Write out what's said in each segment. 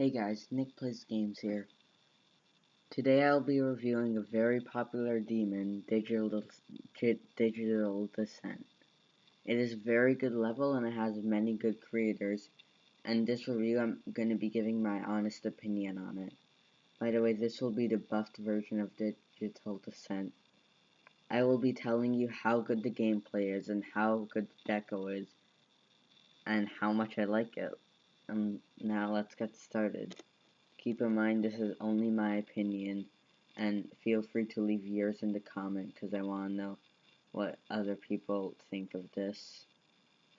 Hey guys, Nikplaysgames here. Today I'll be reviewing a very popular demon, Digital Descent. It is a very good level and it has many good creators, and this review I'm going to be giving my honest opinion on it. By the way, this will be the buffed version of Digital Descent. I will be telling you how good the gameplay is and how good the deco is, and how much I like it. Now let's get started. Keep in mind this is only my opinion, and feel free to leave yours in the comment because I want to know what other people think of this.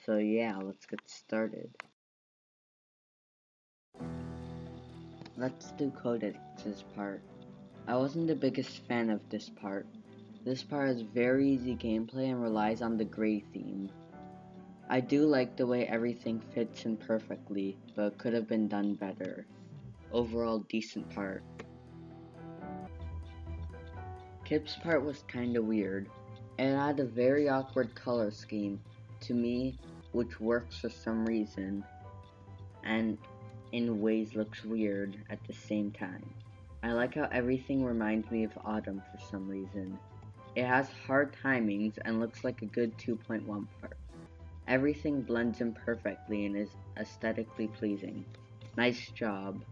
So yeah, let's get started. Let's do Codex's part. I wasn't the biggest fan of this part. This part has very easy gameplay and relies on the gray theme. I do like the way everything fits in perfectly, but it could have been done better. Overall decent part. Kip's part was kinda weird. It had a very awkward color scheme, to me, which works for some reason, and in ways looks weird at the same time. I like how everything reminds me of Autumn for some reason. It has hard timings and looks like a good 2.1 part. Everything blends in perfectly and is aesthetically pleasing. Nice job.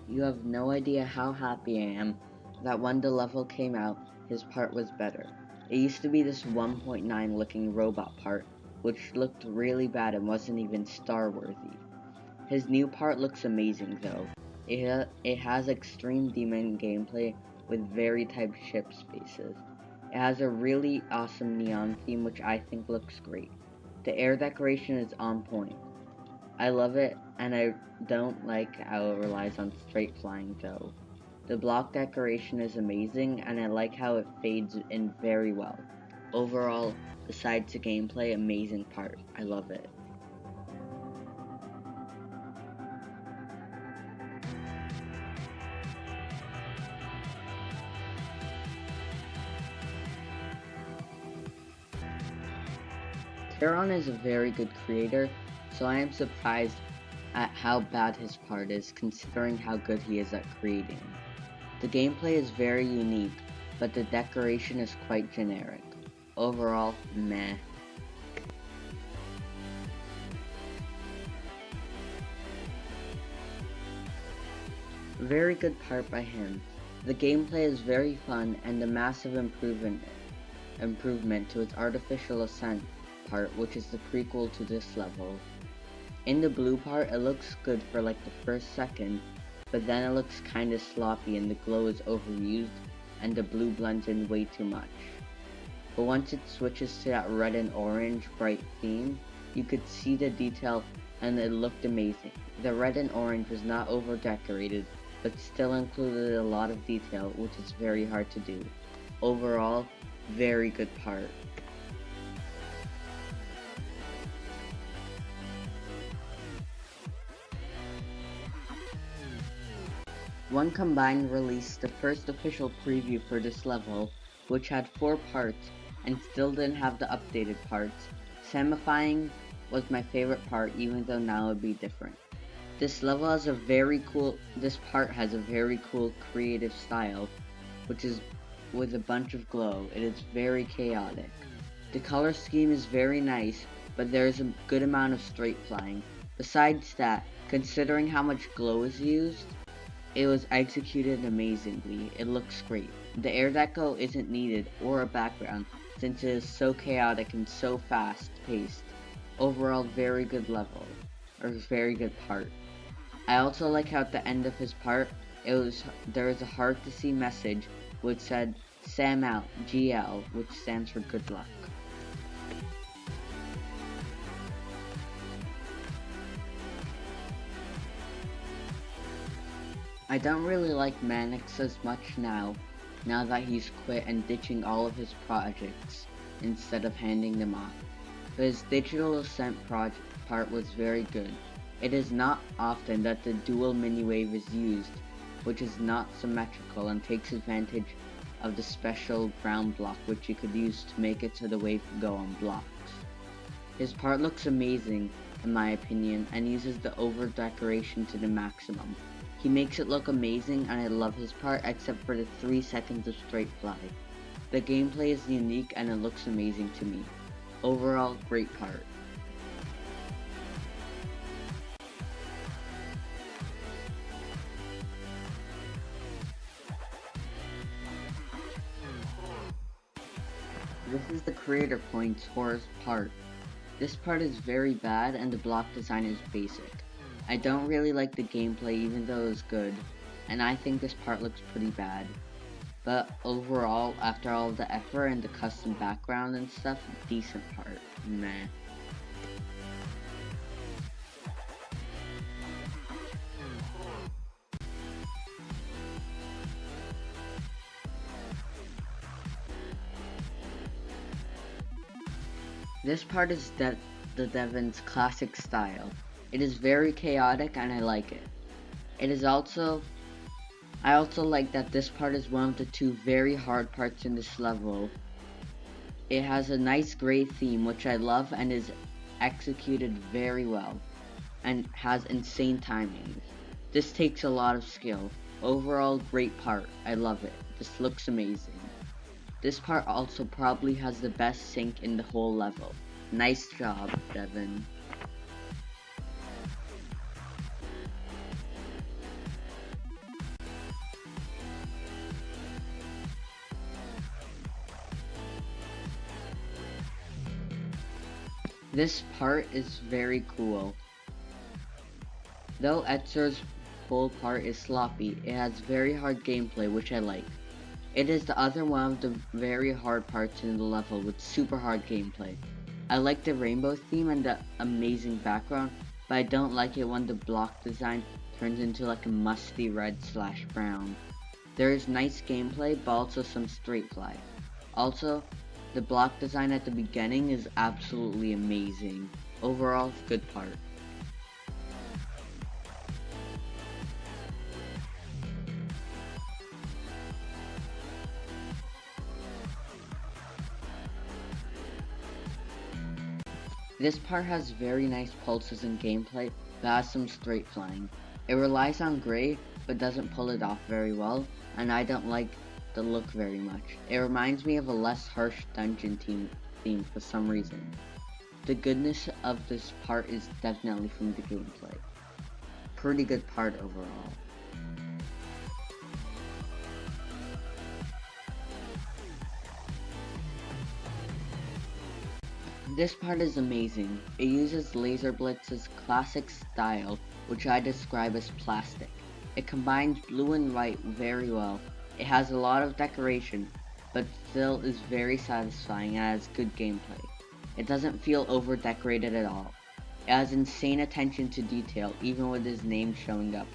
You have no idea how happy I am that when the level came out, his part was better. It used to be this 1.9 looking robot part, which looked really bad and wasn't even star worthy. His new part looks amazing though. It has extreme demon gameplay with very type ship spaces. It has a really awesome neon theme which I think looks great. The air decoration is on point. I love it, and I don't like how it relies on straight flying though. The block decoration is amazing, and I like how it fades in very well. Overall, besides the gameplay, amazing part. I love it. Taron is a very good creator, so I am surprised at how bad his part is considering how good he is at creating. The gameplay is very unique, but the decoration is quite generic. Overall, meh. Very good part by him. The gameplay is very fun and a massive improvement to its artificial ascent part, which is the prequel to this level. In the blue part, it looks good for like the first second, but then it looks kinda sloppy and the glow is overused and the blue blends in way too much. But once it switches to that red and orange bright theme, you could see the detail and it looked amazing. The red and orange was not over decorated, but still included a lot of detail, which is very hard to do. Overall, very good part. One Combined released the first official preview for this level, which had 4 parts and still didn't have the updated parts. Semifying was my favorite part, even though now it would be different. This part has a very cool creative style, which is with a bunch of glow. It is very chaotic. The color scheme is very nice, but there is a good amount of straight flying. Besides that, considering how much glow is used, it was executed amazingly. It looks great. The air deco isn't needed, or a background, since it is so chaotic and so fast paced. Overall, very good level, or very good part. I also like how at the end of his part, there was a hard to see message which said Sam out, GL, which stands for good luck. I don't really like Mannix as much now that he's quit and ditching all of his projects instead of handing them off. But his Digital Ascent part was very good. It is not often that the dual mini wave is used, which is not symmetrical and takes advantage of the special ground block which you could use to make it so the wave could go on blocks. His part looks amazing in my opinion and uses the over decoration to the maximum. He makes it look amazing and I love his part except for the 3 seconds of straight fly. The gameplay is unique and it looks amazing to me. Overall, great part. This is the Creator Points Horus part. This part is very bad and the block design is basic. I don't really like the gameplay even though it's good, and I think this part looks pretty bad. But overall, after all the effort and the custom background and stuff, decent part. Meh. This part is the Devon's classic style. It is very chaotic and I like it. I also like that this part is one of the 2 very hard parts in this level. It has a nice gray theme which I love and is executed very well and has insane timings. This takes a lot of skill. Overall, great part. I love it. This looks amazing. This part also probably has the best sync in the whole level. Nice job, Devon. This part is very cool. Though Etzer's full part is sloppy, it has very hard gameplay which I like. It is the other one of the very hard parts in the level with super hard gameplay. I like the rainbow theme and the amazing background, but I don't like it when the block design turns into like a musty red/brown. There is nice gameplay but also some straight fly. Also, the block design at the beginning is absolutely amazing. Overall, good part. This part has very nice pulses and gameplay, but has some straight flying. It relies on gray, but doesn't pull it off very well, and I don't like the look very much. It reminds me of a less harsh dungeon theme for some reason. The goodness of this part is definitely from the gameplay. Pretty good part overall. This part is amazing. It uses Laser Blitz's classic style, which I describe as plastic. It combines blue and white very well. It has a lot of decoration, but still is very satisfying and has good gameplay. It doesn't feel over decorated at all. It has insane attention to detail, even with his name showing up,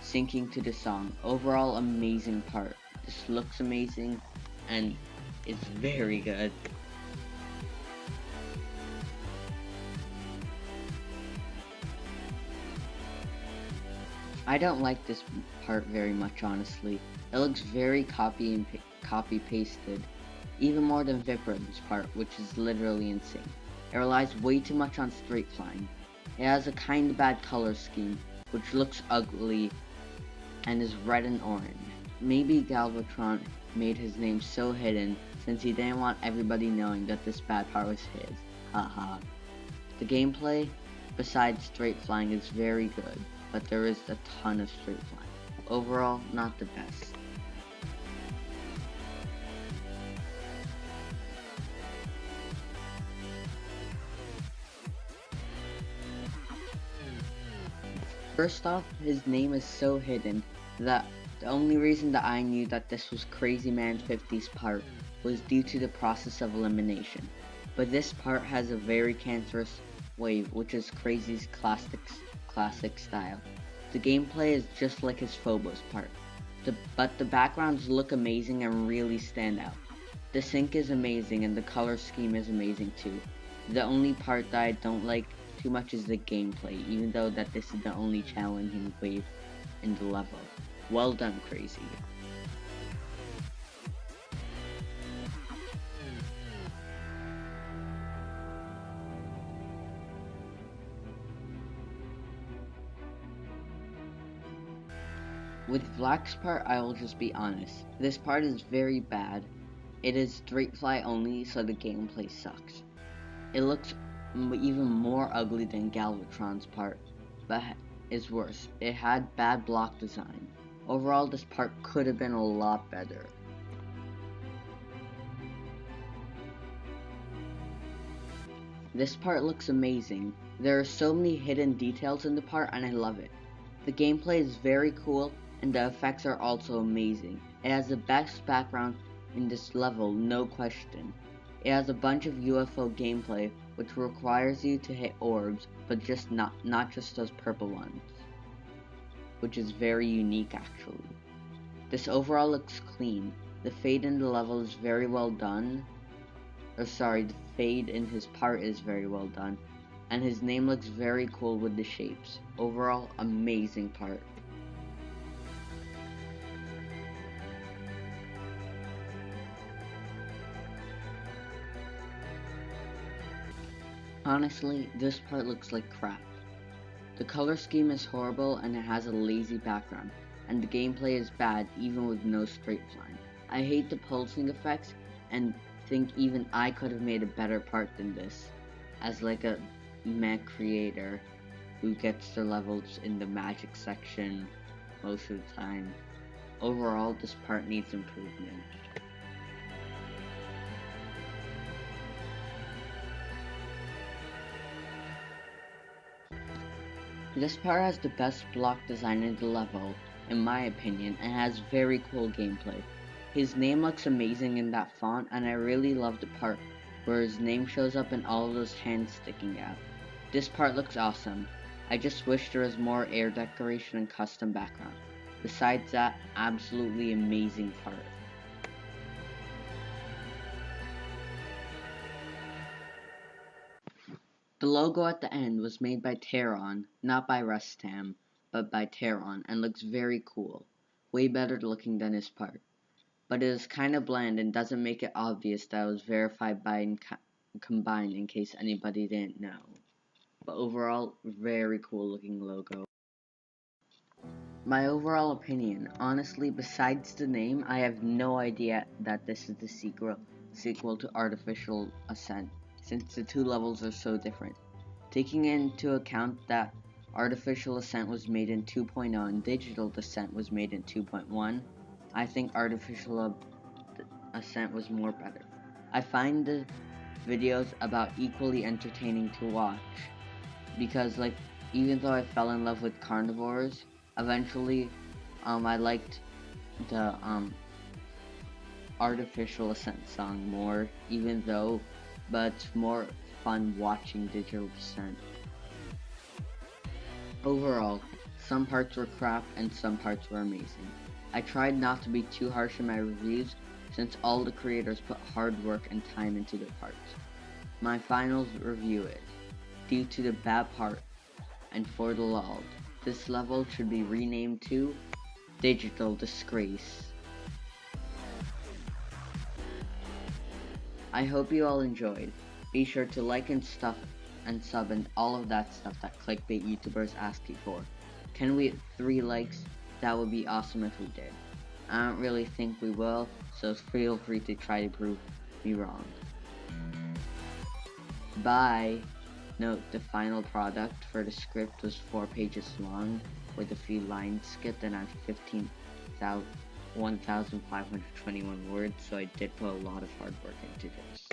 syncing to the song. Overall, amazing part. This looks amazing, and it's very good. I don't like this part very much, honestly. It looks very copy pasted, even more than Vipram's part, which is literally insane. It relies way too much on straight flying. It has a kinda bad color scheme, which looks ugly and is red and orange. Maybe Galvatron made his name so hidden since he didn't want everybody knowing that this bad part was his. Haha. The gameplay, besides straight flying, is very good, but there is a ton of straight flying. Overall, not the best. First off, his name is so hidden that the only reason that I knew that this was Crazy Man 50's part was due to the process of elimination. But this part has a very cancerous wave, which is Crazy's classic style. The gameplay is just like his Phobos part, but the backgrounds look amazing and really stand out. The sync is amazing and the color scheme is amazing too. The only part that I don't like too much is the gameplay, even though that this is the only challenging wave in the level. Well done, Crazy. With Black's part, I will just be honest. This part is very bad. It is straight fly only, so the gameplay sucks. It looks even more ugly than Galvatron's part, but is worse. It had bad block design. Overall, this part could have been a lot better. This part looks amazing. There are so many hidden details in the part and I love it. The gameplay is very cool and the effects are also amazing. It has the best background in this level, no question. It has a bunch of UFO gameplay which requires you to hit orbs, but just not just those purple ones, which is very unique actually. This overall looks clean. The fade in the level is very well done. The fade in his part is very well done, and his name looks very cool with the shapes. Overall, amazing part. Honestly, this part looks like crap. The color scheme is horrible and it has a lazy background, and the gameplay is bad even with no straight line. I hate the pulsing effects and think even I could have made a better part than this, as like a mech creator who gets their levels in the magic section most of the time. Overall, this part needs improvement. This part has the best block design in the level, in my opinion, and has very cool gameplay. His name looks amazing in that font, and I really love the part where his name shows up and all of those hands sticking out. This part looks awesome. I just wish there was more air decoration and custom background. Besides that, absolutely amazing part. The logo at the end was made by Terron, not by Rustam, but by Terron, and looks very cool. Way better looking than his part. But it is kind of bland and doesn't make it obvious that it was verified by Combine in case anybody didn't know. But overall, very cool looking logo. My overall opinion, honestly, besides the name, I have no idea that this is the sequel to Artificial Ascent, since the two levels are so different. Taking into account that Artificial Ascent was made in 2.0 and Digital Descent was made in 2.1, I think Artificial Ascent was more better. I find the videos about equally entertaining to watch, because like, even though I fell in love with Carnivores, eventually I liked the Artificial Ascent song more, but it's more fun watching Digital Descent. Overall, some parts were crap and some parts were amazing. I tried not to be too harsh in my reviews since all the creators put hard work and time into their parts. My final review is, due to the bad part and for the lull, this level should be renamed to Digital Disgrace. I hope you all enjoyed. Be sure to like and sub and all of that stuff that clickbait YouTubers ask you for. Can we hit 3 likes? That would be awesome if we did. I don't really think we will, so feel free to try to prove me wrong. Bye! Note, the final product for the script was 4 pages long, with a few lines skipped and had 1,521 words, so I did put a lot of hard work into this.